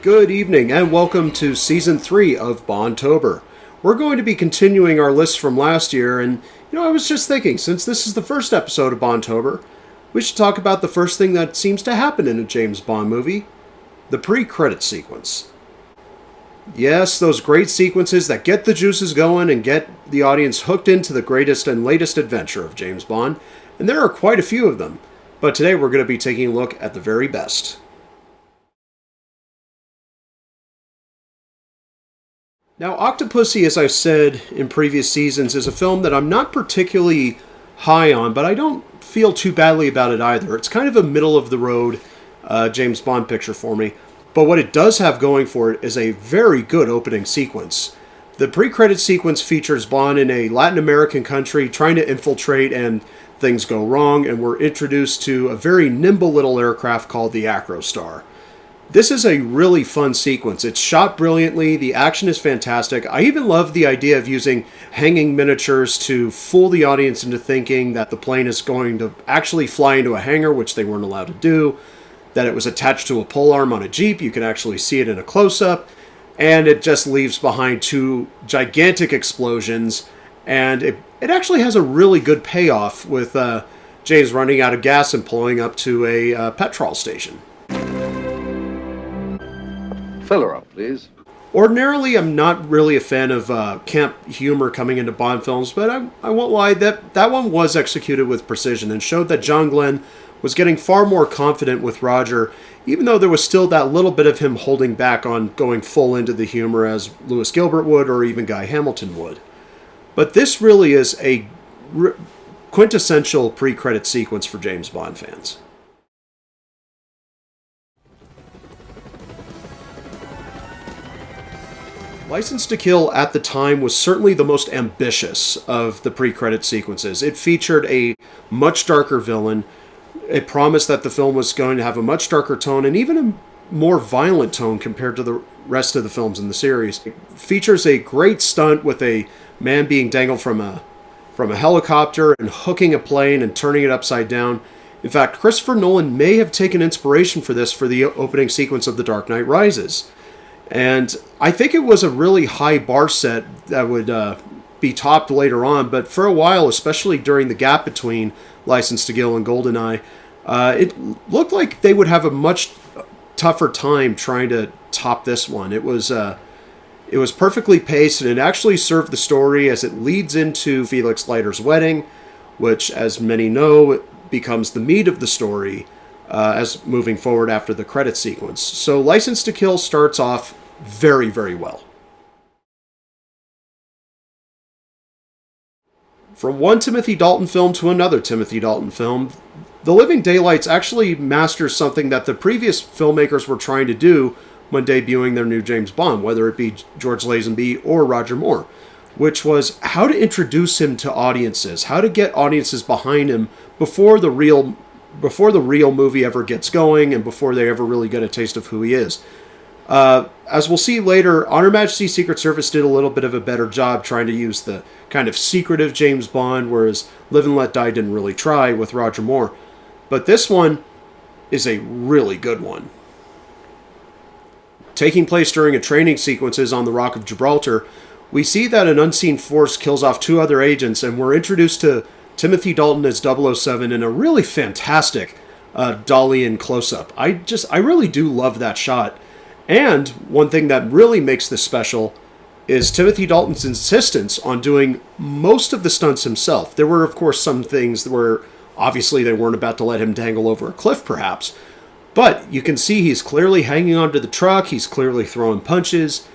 Good evening and welcome to Season 3 of Bond-tober. We're going to be continuing our list from last year, and I was just thinking, since this is the first episode of Bond-tober, we should talk about the first thing that seems to happen in a James Bond movie, the pre-credit sequence. Yes, those great sequences that get the juices going and get the audience hooked into the greatest and latest adventure of James Bond, and there are quite a few of them, but today we're going to be taking a look at the very best. Now, Octopussy, as I've said in previous seasons, is a film that I'm not particularly high on, but I don't feel too badly about it either. It's kind of a middle-of-the-road James Bond picture for me, but what it does have going for it is a very good opening sequence. The pre-credit sequence features Bond in a Latin American country trying to infiltrate, and things go wrong, and we're introduced to a very nimble little aircraft called the Acrostar. This is a really fun sequence. It's shot brilliantly, the action is fantastic. I even love the idea of using hanging miniatures to fool the audience into thinking that the plane is going to actually fly into a hangar, which they weren't allowed to do, that it was attached to a polearm on a Jeep. You can actually see it in a close-up, and it just leaves behind two gigantic explosions, and it actually has a really good payoff with James running out of gas and pulling up to a petrol station. Fill her up, please. Ordinarily, I'm not really a fan of camp humor coming into Bond films, but I won't lie, that one was executed with precision and showed that John Glenn was getting far more confident with Roger, even though there was still that little bit of him holding back on going full into the humor as Lewis Gilbert would or even Guy Hamilton would. But this really is a quintessential pre-credit sequence for James Bond fans. License to Kill at the time was certainly the most ambitious of the pre-credit sequences. It featured a much darker villain. It promised that the film was going to have a much darker tone and even a more violent tone compared to the rest of the films in the series. It features a great stunt with a man being dangled from a helicopter and hooking a plane and turning it upside down. In fact, Christopher Nolan may have taken inspiration for this for the opening sequence of The Dark Knight Rises. And I think it was a really high bar set that would be topped later on, but for a while, especially during the gap between License to Kill and GoldenEye, it looked like they would have a much tougher time trying to top this one. It was perfectly paced, and it actually served the story as it leads into Felix Leiter's wedding, which, as many know, becomes the meat of the story as moving forward after the credit sequence. So License to Kill starts off very, very well. From one Timothy Dalton film to another Timothy Dalton film, The Living Daylights actually masters something that the previous filmmakers were trying to do when debuting their new James Bond, whether it be George Lazenby or Roger Moore, which was how to introduce him to audiences, how to get audiences behind him before the real movie ever gets going and before they ever really get a taste of who he is. As we'll see later, On Her Majesty's Secret Service did a little bit of a better job trying to use the kind of secretive James Bond, whereas Live and Let Die didn't really try with Roger Moore. But this one is a really good one. Taking place during a training sequences on the Rock of Gibraltar, we see that an unseen force kills off two other agents, and we're introduced to Timothy Dalton as 007 in a really fantastic Dalian close-up. I really do love that shot. And one thing that really makes this special is Timothy Dalton's insistence on doing most of the stunts himself. There were, of course, some things where obviously they weren't about to let him dangle over a cliff, perhaps. But you can see he's clearly hanging onto the truck. He's clearly throwing punches.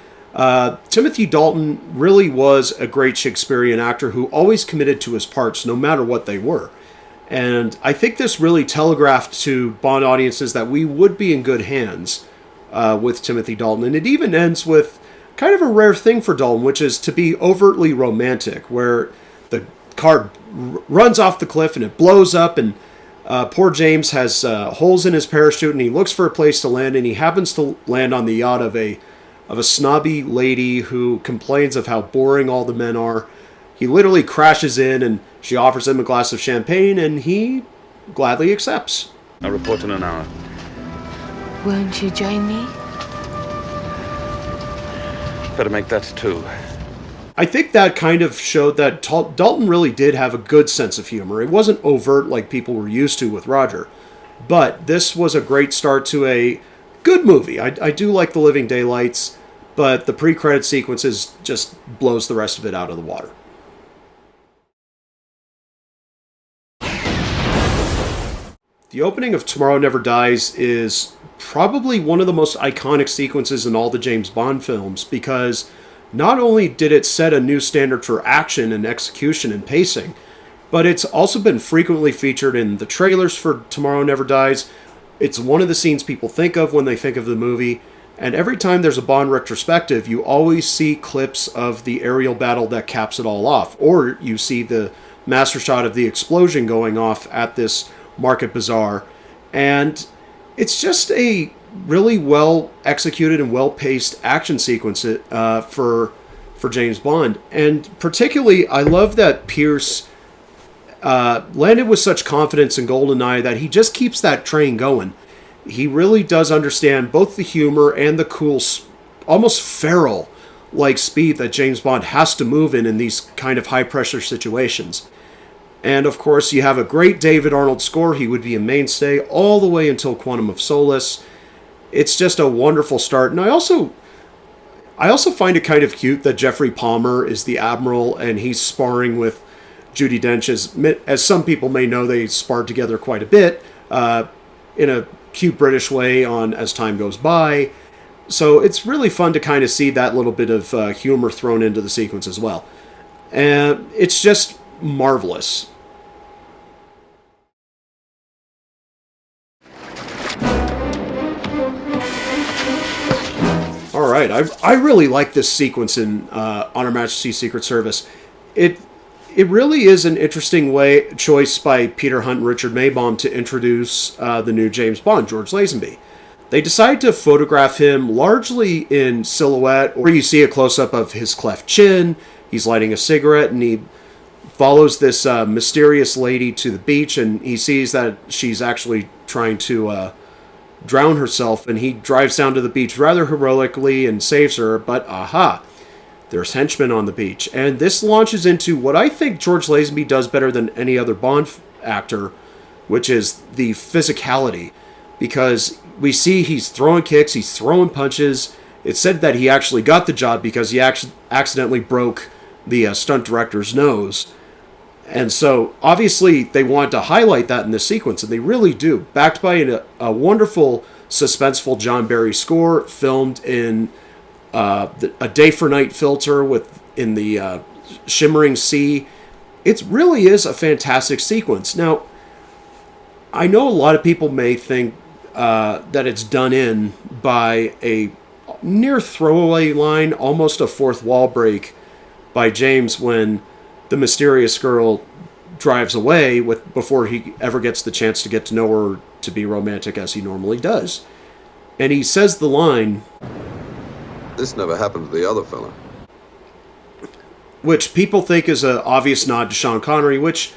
Timothy Dalton really was a great Shakespearean actor who always committed to his parts, no matter what they were. And I think this really telegraphed to Bond audiences that we would be in good hands with Timothy Dalton. And it even ends with kind of a rare thing for Dalton, which is to be overtly romantic, where the car runs off the cliff and it blows up, and poor James has holes in his parachute, and he looks for a place to land, and he happens to land on the yacht of a snobby lady who complains of how boring all the men are. He literally crashes in, and she offers him a glass of champagne, and he gladly accepts. I'll report in an hour. Won't you join me? Better make that two. I think that kind of showed that Dalton really did have a good sense of humor. It wasn't overt like people were used to with Roger. But this was a great start to a good movie. I do like The Living Daylights, but the pre-credit sequences just blows the rest of it out of the water. The opening of Tomorrow Never Dies is probably one of the most iconic sequences in all the James Bond films, because not only did it set a new standard for action and execution and pacing, but it's also been frequently featured in the trailers for Tomorrow Never Dies. It's one of the scenes people think of when they think of the movie, and every time there's a Bond retrospective, you always see clips of the aerial battle that caps it all off, or you see the master shot of the explosion going off at this market bazaar, and it's just a really well executed and well paced action sequence for James Bond. And particularly, I love that Pierce landed with such confidence in GoldenEye that he just keeps that train going. He really does understand both the humor and the cool, almost feral like speed that James Bond has to move in these kind of high pressure situations. And of course, you have a great David Arnold score. He would be a mainstay all the way until Quantum of Solace. It's just a wonderful start. And I also find it kind of cute that Jeffrey Palmer is the Admiral and he's sparring with Judi Dench. As some people may know, they sparred together quite a bit in a cute British way as time goes by. So it's really fun to kind of see that little bit of humor thrown into the sequence as well. And it's just marvelous. All right, I really like this sequence in On Her Majesty's Secret Service. It really is an interesting choice by Peter Hunt and Richard Maibaum to introduce the new James Bond, George Lazenby. They decide to photograph him largely in silhouette, where you see a close-up of his cleft chin. He's lighting a cigarette, and he follows this mysterious lady to the beach, and he sees that she's actually trying to drown herself, and he drives down to the beach rather heroically and saves her, but aha, there's henchmen on the beach. And this launches into what I think George Lazenby does better than any other Bond actor, which is the physicality, because we see he's throwing kicks, he's throwing punches. It's said that he actually got the job because he accidentally broke the stunt director's nose. And so, obviously, they want to highlight that in this sequence, and they really do. Backed by a wonderful, suspenseful John Barry score, filmed in a day-for-night filter in the shimmering sea. It really is a fantastic sequence. Now, I know a lot of people may think that it's done in by a near throwaway line, almost a fourth wall break by James when the mysterious girl drives away before he ever gets the chance to get to know her, to be romantic as he normally does. And he says the line, This never happened to the other fella. which people think is an obvious nod to Sean Connery, which,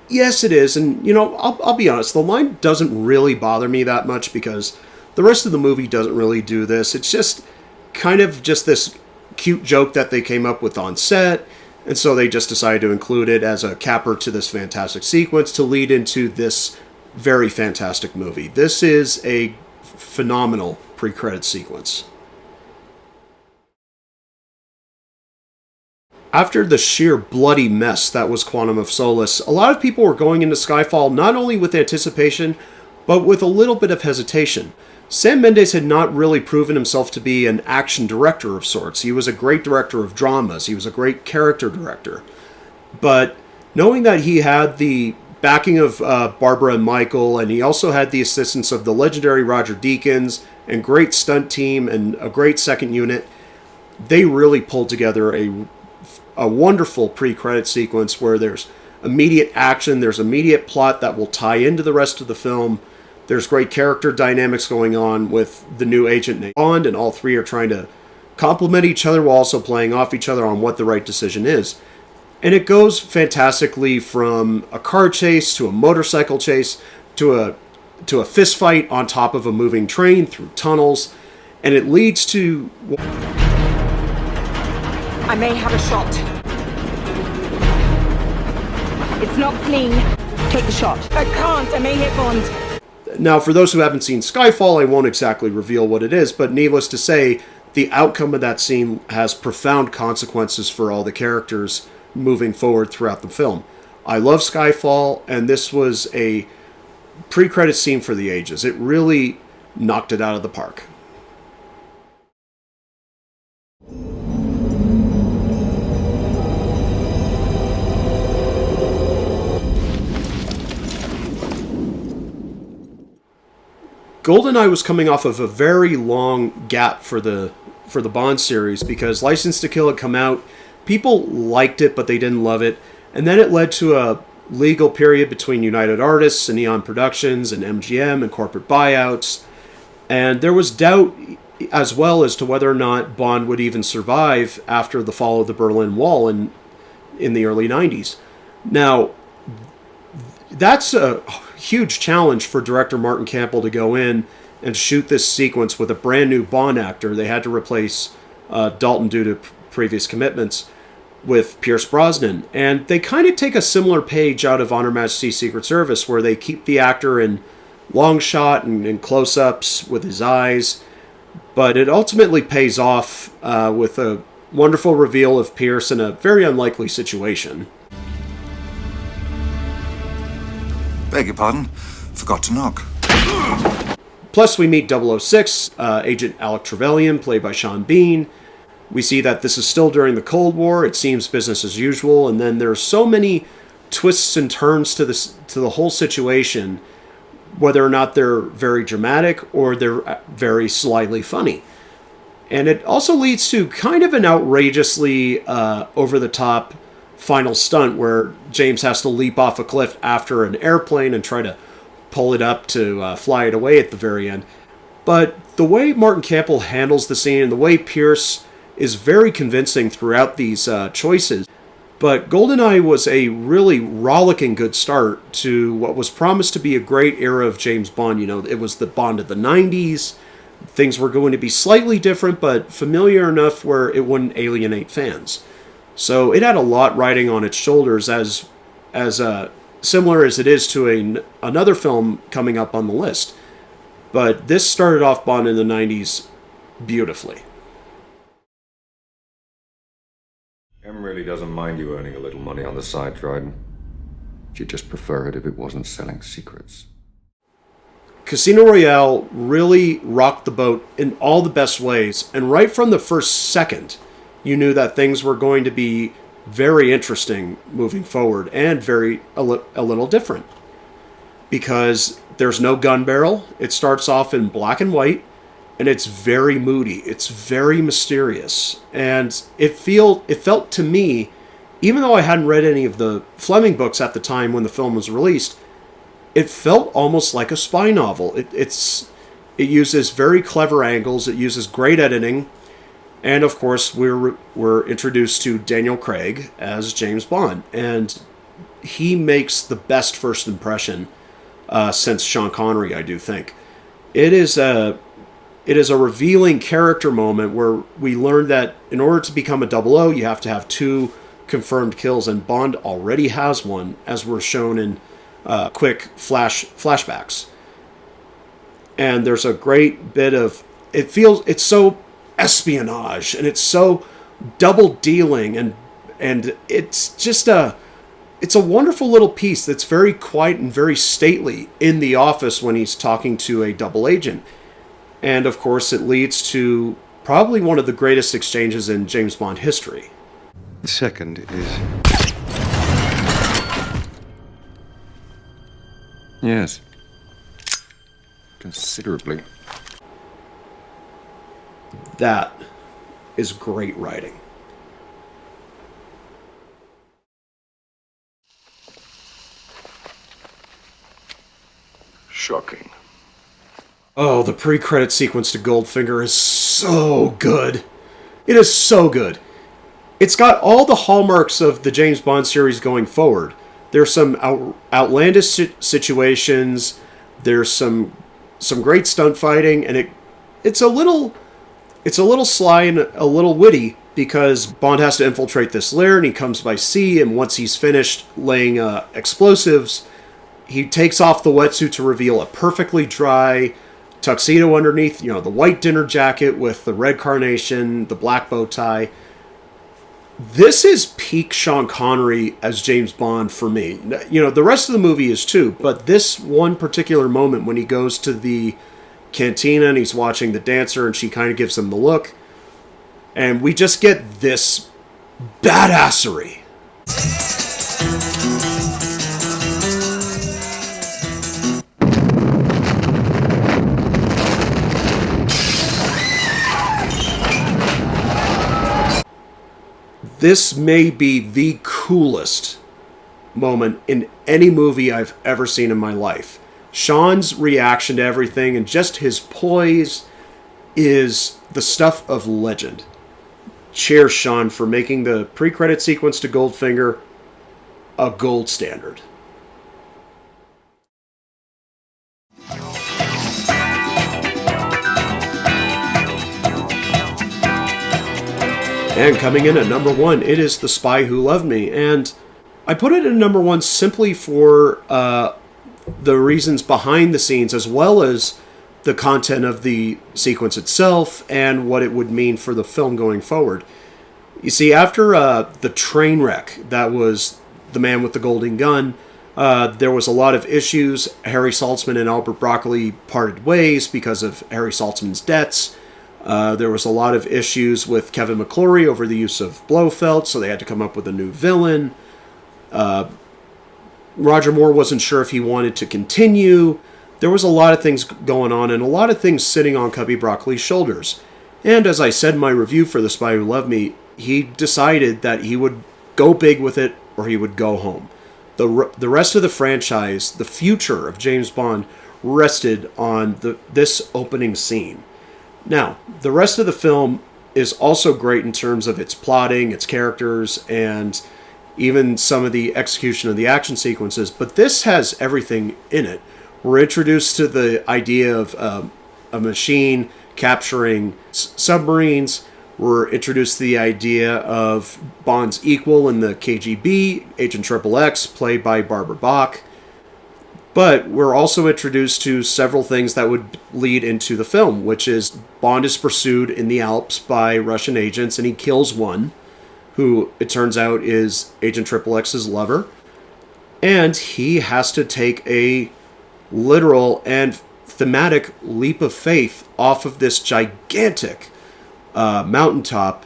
yes, it is. And, I'll be honest, the line doesn't really bother me that much because the rest of the movie doesn't really do this. It's just kind of just this cute joke that they came up with on set. And so they just decided to include it as a capper to this fantastic sequence to lead into this very fantastic movie. This is a phenomenal pre-credit sequence. After the sheer bloody mess that was Quantum of Solace, a lot of people were going into Skyfall not only with anticipation, but with a little bit of hesitation. Sam Mendes had not really proven himself to be an action director of sorts. He was a great director of dramas. He was a great character director. But knowing that he had the backing of Barbara and Michael, and he also had the assistance of the legendary Roger Deakins, and great stunt team, and a great second unit, they really pulled together a wonderful pre-credit sequence where there's immediate action, there's immediate plot that will tie into the rest of the film. There's great character dynamics going on with the new agent named Bond, and all three are trying to complement each other while also playing off each other on what the right decision is. And it goes fantastically from a car chase to a motorcycle chase to a fist fight on top of a moving train through tunnels, and it leads to I may have a shot. It's not clean. Take the shot. I can't. I may hit Bond. Now, for those who haven't seen Skyfall, I won't exactly reveal what it is, but needless to say, the outcome of that scene has profound consequences for all the characters moving forward throughout the film. I love Skyfall, and this was a pre-credit scene for the ages. It really knocked it out of the park. GoldenEye was coming off of a very long gap for the Bond series because License to Kill had come out. People liked it, but they didn't love it. And then it led to a legal period between United Artists and Eon Productions and MGM and corporate buyouts. And there was doubt as well as to whether or not Bond would even survive after the fall of the Berlin Wall in the early 90s. Now, that's a huge challenge for director Martin Campbell to go in and shoot this sequence with a brand new Bond actor. They had to replace Dalton due to previous commitments with Pierce Brosnan. And they kind of take a similar page out of On Her Majesty's Secret Service, where they keep the actor in long shot and in close-ups with his eyes. But it ultimately pays off with a wonderful reveal of Pierce in a very unlikely situation. Beg your pardon. Forgot to knock. Plus, we meet 006, Agent Alec Trevelyan, played by Sean Bean. We see that this is still during the Cold War. It seems business as usual. And then there's so many twists and turns to the whole situation, whether or not they're very dramatic or they're very slyly funny. And it also leads to kind of an outrageously over-the-top final stunt where James has to leap off a cliff after an airplane and try to pull it up to fly it away at the very end. But the way Martin Campbell handles the scene and the way Pierce is very convincing throughout these choices. But GoldenEye was a really rollicking good start to what was promised to be a great era of James Bond. You know, it was the Bond of the 90s. Things were going to be slightly different, but familiar enough where it wouldn't alienate fans. So it had a lot riding on its shoulders, as similar as it is to another film coming up on the list. But this started off Bond in the 90s beautifully. Em really doesn't mind you earning a little money on the side, Dryden. She'd just prefer it if it wasn't selling secrets. Casino Royale really rocked the boat in all the best ways, and right from the first second, you knew that things were going to be very interesting moving forward and a little different. Because there's no gun barrel, it starts off in black and white, and it's very moody, it's very mysterious, and it felt to me, even though I hadn't read any of the Fleming books at the time when the film was released, it felt almost like a spy novel. It uses very clever angles, it uses great editing, and of course we're introduced to Daniel Craig as James Bond, and he makes the best first impression since Sean Connery, I do think. It is a revealing character moment where we learn that in order to become a 00, you have to have 2 confirmed kills, and Bond already has one, as we're shown in quick flashbacks. And there's a great bit of, it's so espionage, and it's so double dealing, and it's just it's a wonderful little piece that's very quiet and very stately in the office when he's talking to a double agent. And of course it leads to probably one of the greatest exchanges in James Bond history. The second is... Yes. Considerably. That is great writing. Shocking. Oh, the pre-credit sequence to Goldfinger is so good. It is so good. It's got all the hallmarks of the James Bond series going forward. There's some outlandish situations. There's some great stunt fighting, and it's a little sly and a little witty, because Bond has to infiltrate this lair, and he comes by sea, and once he's finished laying explosives, he takes off the wetsuit to reveal a perfectly dry tuxedo underneath, the white dinner jacket with the red carnation, the black bow tie. This is peak Sean Connery as James Bond for me. The rest of the movie is too, but this one particular moment when he goes to the cantina and he's watching the dancer and she kind of gives him the look, and we just get this badassery. This may be the coolest moment in any movie I've ever seen in my life. Sean's reaction to everything and just his poise is the stuff of legend. Cheers, Sean, for making the pre-credit sequence to Goldfinger a gold standard. And coming in at number 1, it is The Spy Who Loved Me. And I put it at number 1 simply for the reasons behind the scenes, as well as the content of the sequence itself and what it would mean for the film going forward. You see, after the train wreck that was The Man with the Golden Gun, there was a lot of issues. Harry Saltzman and Albert Broccoli parted ways because of Harry Saltzman's debts. There was a lot of issues with Kevin McClory over the use of Blofeld, so they had to come up with a new villain. Roger Moore wasn't sure if he wanted to continue. There was a lot of things going on, and a lot of things sitting on Cubby Broccoli's shoulders. And as I said in my review for The Spy Who Loved Me, he decided that he would go big with it or he would go home. The rest of the franchise, the future of James Bond, rested on this opening scene. Now, the rest of the film is also great in terms of its plotting, its characters, and even some of the execution of the action sequences, but this has everything in it. We're introduced to the idea of a machine capturing submarines. We're introduced to the idea of Bond's equal in the KGB, Agent XXX, played by Barbara Bach. But we're also introduced to several things that would lead into the film, which is Bond is pursued in the Alps by Russian agents, and he kills one, who it turns out is Agent XXX's lover. And he has to take a literal and thematic leap of faith off of this gigantic mountaintop.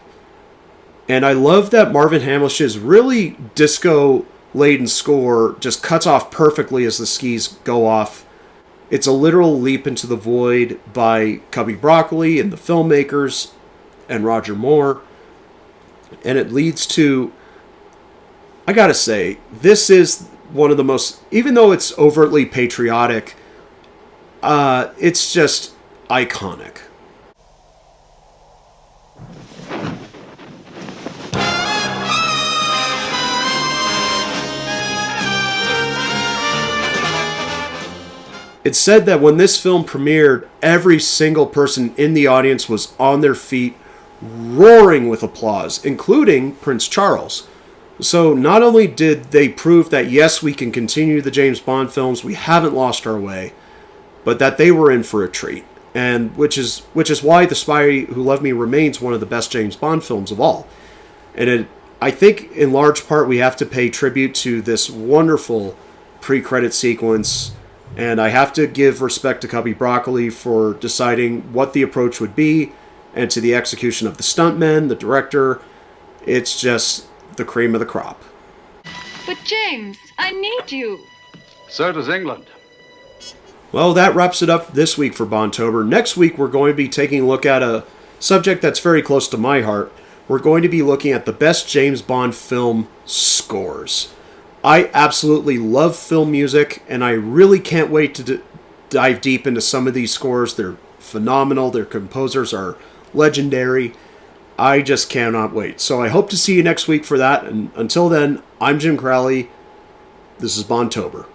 And I love that Marvin Hamlish's really disco-laden score just cuts off perfectly as the skis go off. It's a literal leap into the void by Cubby Broccoli and the filmmakers and Roger Moore. And it leads to, I gotta say, this is one of the most, even though it's overtly patriotic, it's just iconic. It's said that when this film premiered, every single person in the audience was on their feet, roaring with applause, including Prince Charles. So not only did they prove that, yes, we can continue the James Bond films, we haven't lost our way, but that they were in for a treat. And which is why The Spy Who Loved Me remains one of the best James Bond films of all. And I think in large part we have to pay tribute to this wonderful pre-credit sequence. And I have to give respect to Cubby Broccoli for deciding what the approach would be, and to the execution of the stuntmen, the director. It's just the cream of the crop. But James, I need you. So does England. Well, that wraps it up this week for Bond-tober. Next week, we're going to be taking a look at a subject that's very close to my heart. We're going to be looking at the best James Bond film scores. I absolutely love film music, and I really can't wait to dive deep into some of these scores. They're phenomenal. Their composers are legendary. I just cannot wait. So I hope to see you next week for that. And until then, I'm Jim Crowley. This is Bond-tober.